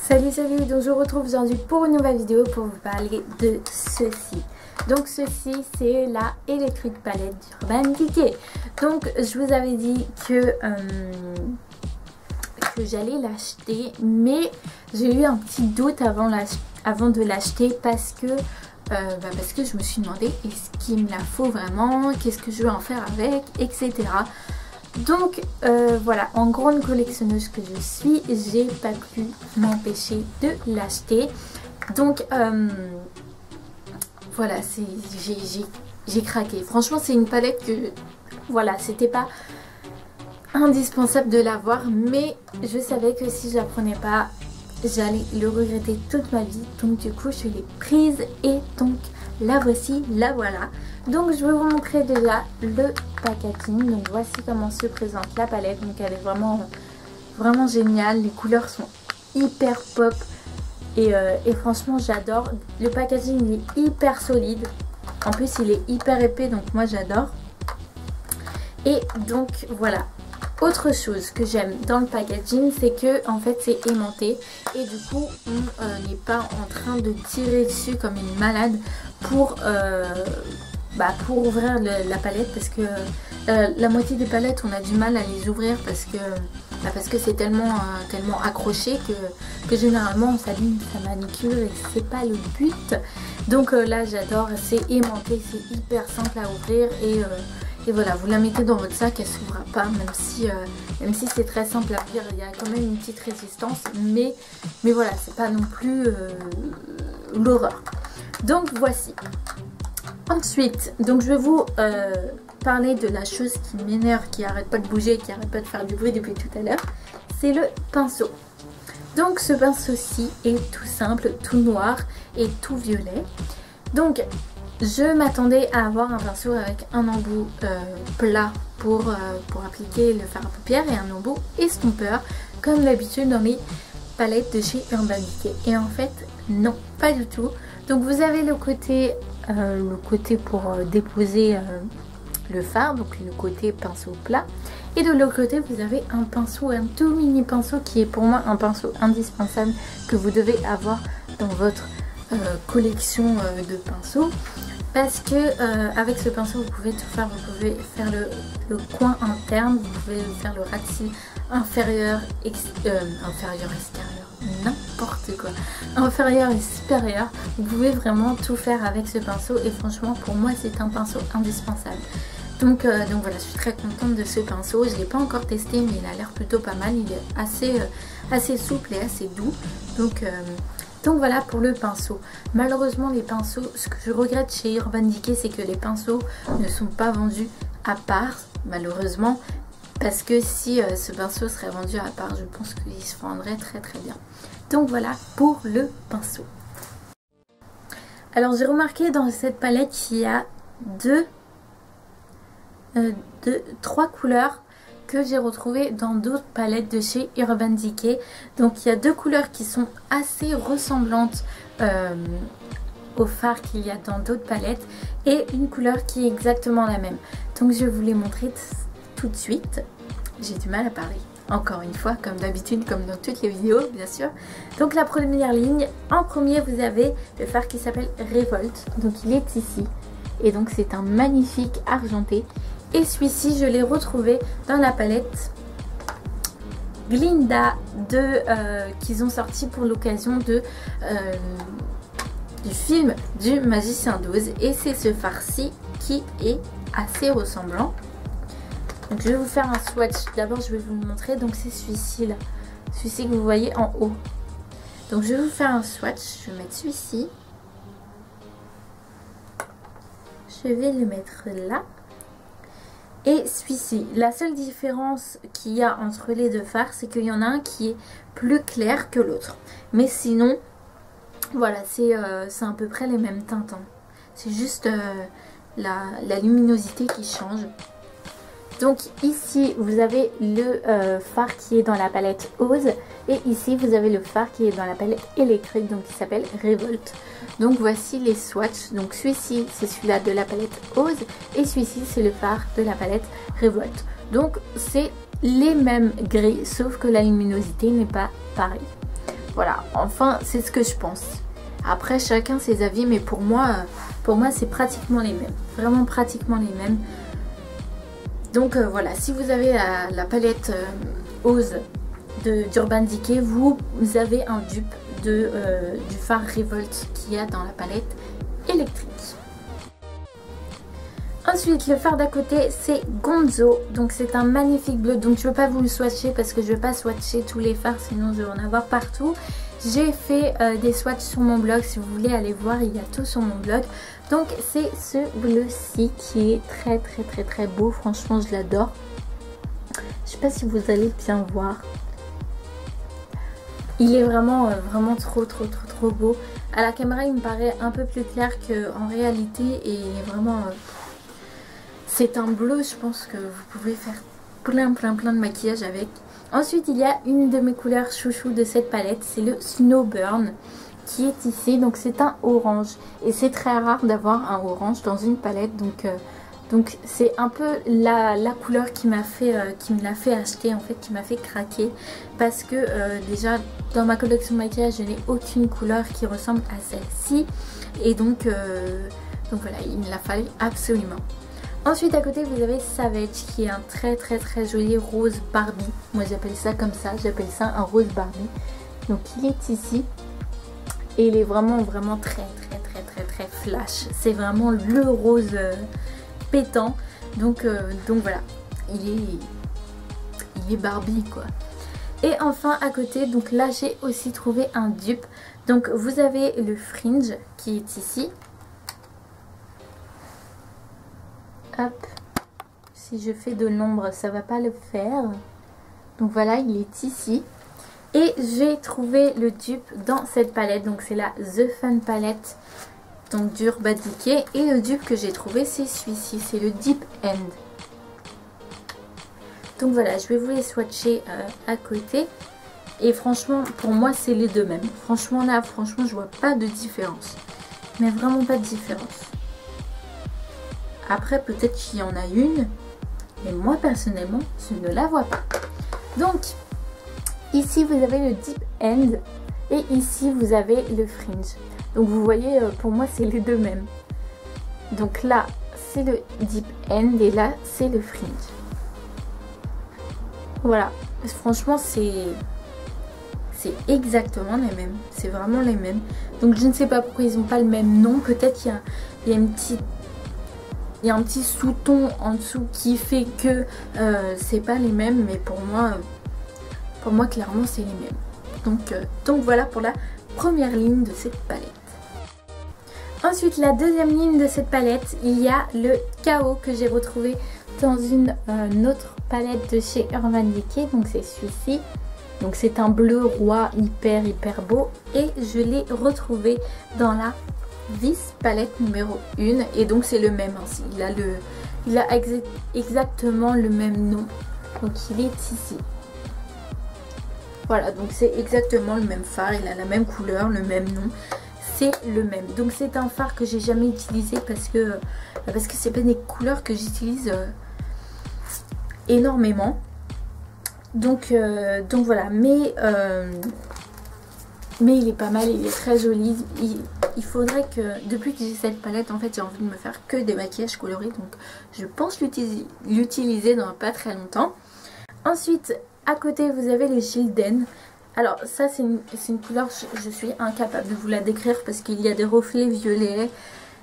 Salut, donc je vous retrouve aujourd'hui pour une nouvelle vidéo pour vous parler de ceci. Donc ceci c'est la Electric Palette d'Urban Decay. Donc je vous avais dit que j'allais l'acheter, mais j'ai eu un petit doute avant de l'acheter parce que je me suis demandé est-ce qu'il me la faut vraiment, qu'est-ce que je vais en faire avec, etc. Donc voilà, en grande collectionneuse que je suis, j'ai pas pu m'empêcher de l'acheter. Donc voilà, j'ai craqué. Franchement c'est une palette que voilà, c'était pas indispensable de l'avoir, mais je savais que si je la prenais pas, j'allais le regretter toute ma vie. Donc du coup je l'ai prise et donc la voici, la voilà. Donc je vais vous montrer déjà le packaging. Donc voici comment se présente la palette. Donc elle est vraiment géniale. Les couleurs sont hyper pop et franchement j'adore. Le packaging il est hyper solide. En plus il est hyper épais, donc moi j'adore. Et donc voilà. Autre chose que j'aime dans le packaging, c'est que en fait c'est aimanté et du coup on n'est pas en train de tirer dessus comme une malade pour ouvrir la palette, parce que la moitié des palettes on a du mal à les ouvrir parce que c'est tellement accroché que généralement on s'abîme sa manicure et c'est pas le but. Donc là j'adore, c'est aimanté, c'est hyper simple à ouvrir et voilà, vous la mettez dans votre sac, elle s'ouvrira pas, même si c'est très simple à ouvrir, il y a quand même une petite résistance, mais voilà, c'est pas non plus l'horreur. Donc voici. Ensuite, donc je vais vous parler de la chose qui m'énerve, qui arrête pas de bouger, qui arrête pas de faire du bruit depuis tout à l'heure, c'est le pinceau. Donc ce pinceau-ci est tout simple, tout noir et tout violet. Donc je m'attendais à avoir un pinceau avec un embout plat pour appliquer le fard à paupières et un embout estompeur comme d'habitude dans les palettes de chez Urban Decay. Et en fait non, pas du tout. Donc vous avez le côté pour déposer le fard, donc le côté pinceau plat. Et de l'autre côté vous avez un pinceau, un tout mini pinceau qui est pour moi un pinceau indispensable que vous devez avoir dans votre collection de pinceaux, parce que avec ce pinceau vous pouvez tout faire. Vous pouvez faire le coin interne, vous pouvez faire le ras de cils inférieur, extérieur, n'importe quoi, inférieur et supérieur. Vous pouvez vraiment tout faire avec ce pinceau et franchement pour moi c'est un pinceau indispensable. Donc voilà, je suis très contente de ce pinceau. Je ne l'ai pas encore testé mais il a l'air plutôt pas mal. Il est assez souple et assez doux. Donc voilà pour le pinceau. Malheureusement les pinceaux, ce que je regrette chez Urban Decay, c'est que les pinceaux ne sont pas vendus à part, malheureusement, parce que si ce pinceau serait vendu à part, je pense qu'il se vendrait très très bien. Donc voilà pour le pinceau. Alors j'ai remarqué dans cette palette qu'il y a trois couleurs que j'ai retrouvé dans d'autres palettes de chez Urban Decay. Donc il y a deux couleurs qui sont assez ressemblantes au fard qu'il y a dans d'autres palettes et une couleur qui est exactement la même. Donc je vais vous les montrer tout de suite. J'ai du mal à parler encore une fois, comme d'habitude, comme dans toutes les vidéos bien sûr. Donc la première ligne, en premier vous avez le fard qui s'appelle Revolt. Donc il est ici et donc c'est un magnifique argenté. Et celui-ci, je l'ai retrouvé dans la palette Glinda qu'ils ont sorti pour l'occasion du film du Magicien d'Oz. Et c'est ce fard-ci qui est assez ressemblant. Donc je vais vous faire un swatch. D'abord, je vais vous le montrer. Donc c'est celui-ci là. Celui-ci que vous voyez en haut. Donc je vais vous faire un swatch. Je vais mettre celui-ci. Je vais le mettre là. Et celui-ci, la seule différence qu'il y a entre les deux fards, c'est qu'il y en a un qui est plus clair que l'autre. Mais sinon, voilà, c'est à peu près les mêmes teintes. Hein. C'est juste la luminosité qui change. Donc ici, vous avez le fard qui est dans la palette Oz. Et ici, vous avez le fard qui est dans la palette électrique, donc qui s'appelle Revolt. Donc voici les swatchs. Donc celui-ci, c'est celui-là de la palette Oz. Et celui-ci, c'est le fard de la palette Revolt. Donc c'est les mêmes gris, sauf que la luminosité n'est pas pareille. Voilà, enfin c'est ce que je pense. Après chacun ses avis, mais pour moi c'est pratiquement les mêmes. Vraiment pratiquement les mêmes. Donc voilà, si vous avez la palette Ose d'Urban Decay, vous avez un dupe du fard Revolt qu'il y a dans la palette électrique. Ensuite, le fard d'à côté, c'est Gonzo. Donc c'est un magnifique bleu. Donc je ne veux pas vous le swatcher parce que je ne vais pas swatcher tous les fards, sinon je vais en avoir partout. J'ai fait des swatchs sur mon blog. Si vous voulez aller voir, il y a tout sur mon blog. Donc c'est ce bleu-ci qui est très très très très beau. Franchement, je l'adore. Je sais pas si vous allez bien voir. Il est vraiment trop beau. À la caméra, il me paraît un peu plus clair qu'en réalité. Et il est vraiment... c'est un bleu, je pense que vous pouvez faire plein de maquillage avec. Ensuite, il y a une de mes couleurs chouchou de cette palette. C'est le Snowburn qui est ici. Donc c'est un orange. Et c'est très rare d'avoir un orange dans une palette. Donc c'est un peu la couleur qui me l'a fait acheter, en fait, qui m'a fait craquer. Parce que déjà dans ma collection de maquillage, je n'ai aucune couleur qui ressemble à celle-ci. Et donc voilà, il me l'a fallu absolument. Ensuite à côté vous avez Savage qui est un très joli rose Barbie. Moi j'appelle ça comme ça, j'appelle ça un rose Barbie. Donc il est ici. Et il est vraiment très flash. C'est vraiment le rose pétant. Donc voilà, il est Barbie quoi. Et enfin à côté, donc là j'ai aussi trouvé un dupe. Donc vous avez le Fringe qui est ici. Hop, si je fais de l'ombre ça va pas le faire. Donc voilà, il est ici. Et j'ai trouvé le dupe dans cette palette. Donc c'est la The Fun palette, donc d'Urban Decay. Et le dupe que j'ai trouvé c'est celui-ci, c'est le Deep End. Donc voilà, je vais vous les swatcher à côté. Et franchement pour moi c'est les deux mêmes. Franchement là, je vois pas de différence. Mais vraiment pas de différence. Après peut-être qu'il y en a une, mais moi personnellement je ne la vois pas. Donc ici vous avez le Deep End et ici vous avez le Fringe. Donc vous voyez, pour moi c'est les deux mêmes. Donc là c'est le Deep End et là c'est le Fringe. Voilà, franchement c'est exactement les mêmes. C'est vraiment les mêmes. Donc je ne sais pas pourquoi ils n'ont pas le même nom. Peut-être qu'il y a une petite... il y a un petit sous-ton en dessous qui fait que c'est pas les mêmes, mais pour moi clairement c'est les mêmes. Donc voilà pour la première ligne de cette palette. Ensuite la deuxième ligne de cette palette, il y a le Chaos que j'ai retrouvé dans une autre palette de chez Urban Decay. Donc c'est celui-ci. Donc c'est un bleu roi hyper beau et je l'ai retrouvé dans la Vice palette numéro 1 et donc c'est le même ainsi. Il a exactement le même nom. Donc il est ici. Voilà, donc c'est exactement le même fard. Il a la même couleur, le même nom. C'est le même. Donc c'est un fard que j'ai jamais utilisé parce que c'est pas des couleurs que j'utilise énormément. Donc voilà. Mais il est pas mal, il est très joli. Il faudrait que, depuis que j'ai cette palette, en fait j'ai envie de me faire que des maquillages colorés. Donc je pense l'utiliser dans pas très longtemps. Ensuite à côté vous avez le Gilden. Alors ça c'est une couleur, je suis incapable de vous la décrire parce qu'il y a des reflets violets.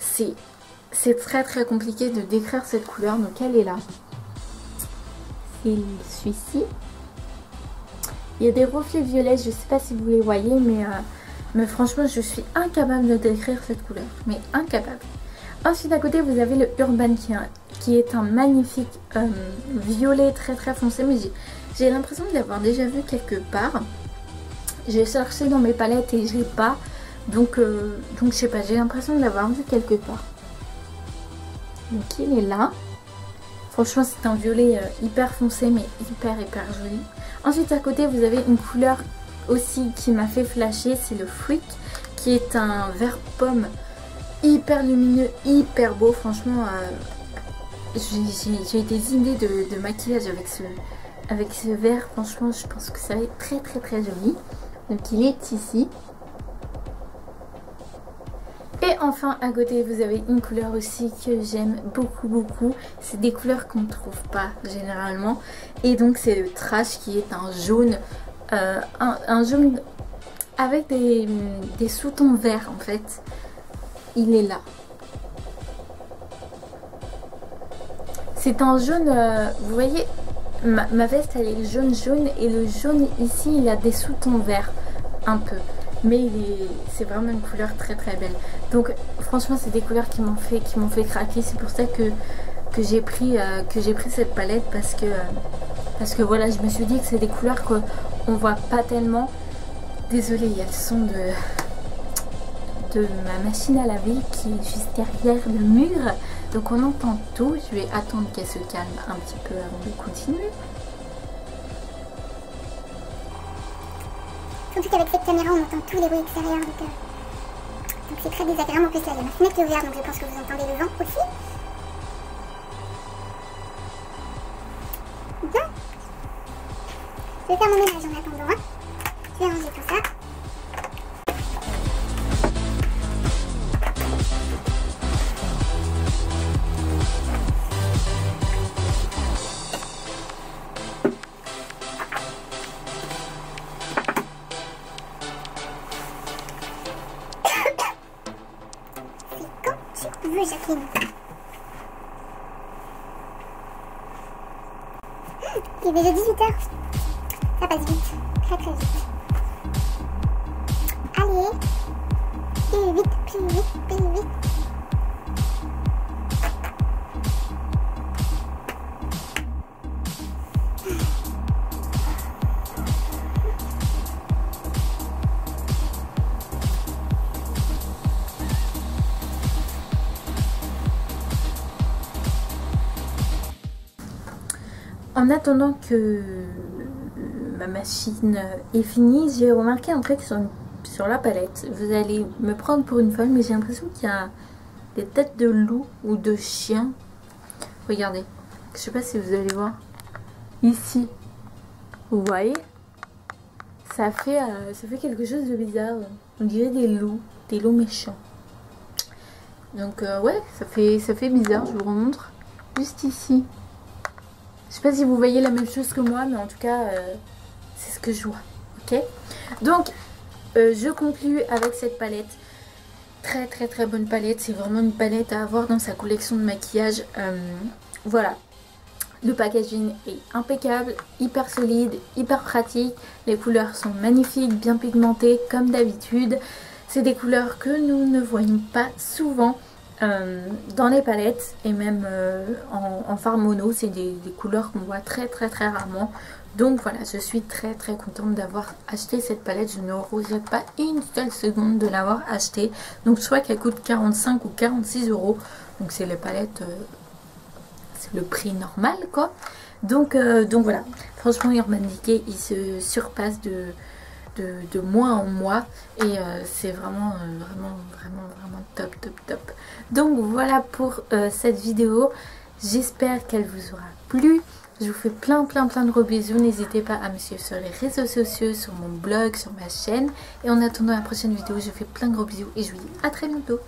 C'est très compliqué de décrire cette couleur. Donc elle est là. C'est celui-ci. Il y a des reflets violets, je ne sais pas si vous les voyez, mais franchement je suis incapable de décrire cette couleur. Mais incapable. Ensuite à côté vous avez le Urban qui est un magnifique violet très foncé. Mais j'ai l'impression de l'avoir déjà vu quelque part. J'ai cherché dans mes palettes et je l'ai pas. Donc je sais pas, j'ai l'impression de l'avoir vu quelque part. Donc il est là. Franchement c'est un violet hyper foncé mais hyper joli. Ensuite à côté vous avez une couleur aussi qui m'a fait flasher, c'est le Freak qui est un vert pomme hyper lumineux, hyper beau. Franchement j'ai des idées de maquillage avec ce vert. Franchement je pense que ça va être très joli. Donc il est ici. Et enfin à côté vous avez une couleur aussi que j'aime beaucoup. C'est des couleurs qu'on ne trouve pas généralement. Et donc c'est le Trash qui est un jaune. Un jaune avec des sous-tons verts en fait. Il est là. C'est un jaune, vous voyez, ma veste elle est jaune et le jaune ici il a des sous-tons verts un peu. Mais c'est vraiment une couleur très belle. Donc franchement c'est des couleurs qui m'ont fait craquer. C'est pour ça que j'ai pris cette palette parce que voilà, je me suis dit que c'est des couleurs qu'on voit pas tellement. Désolée, il y a le son de ma machine à laver qui est juste derrière le mur. Donc on entend tout. Je vais attendre qu'elle se calme un petit peu avant de continuer. Surtout qu'avec cette caméra on entend tous les bruits extérieurs, donc c'est très désagréable. En plus là il y a ma fenêtre qui est ouverte, donc je pense que vous entendez le vent aussi. Bien. Je vais faire mon ménage en attendant, hein. Je vais ranger tout ça. Jacqueline. Il est déjà 18 h. Ça passe vite. Très vite. Allez. Plus vite. En attendant que ma machine est finie, j'ai remarqué un truc sur la palette. Vous allez me prendre pour une folle, mais j'ai l'impression qu'il y a des têtes de loup ou de chien. Regardez, je sais pas si vous allez voir. Ici, vous voyez, ça fait quelque chose de bizarre. On dirait des loups méchants. Donc ouais, ça fait bizarre, je vous remontre. Juste ici. Je sais pas si vous voyez la même chose que moi, mais en tout cas, c'est ce que je vois. Ok. Donc, je conclue avec cette palette. Très bonne palette. C'est vraiment une palette à avoir dans sa collection de maquillage. Voilà. Le packaging est impeccable, hyper solide, hyper pratique. Les couleurs sont magnifiques, bien pigmentées comme d'habitude. C'est des couleurs que nous ne voyons pas souvent dans les palettes et même en fard mono. C'est des couleurs qu'on voit très rarement. Donc voilà, je suis très contente d'avoir acheté cette palette. Je ne regrette pas une seule seconde de l'avoir achetée. Donc soit qu'elle coûte 45 ou 46 €. Donc c'est les palettes, c'est le prix normal quoi. Donc voilà, franchement Urban Decay il se surpasse de mois en mois et c'est vraiment top. Donc voilà pour cette vidéo. J'espère qu'elle vous aura plu. Je vous fais plein de gros bisous. N'hésitez pas à me suivre sur les réseaux sociaux, sur mon blog, sur ma chaîne. Et en attendant la prochaine vidéo, je vous fais plein de gros bisous et je vous dis à très bientôt.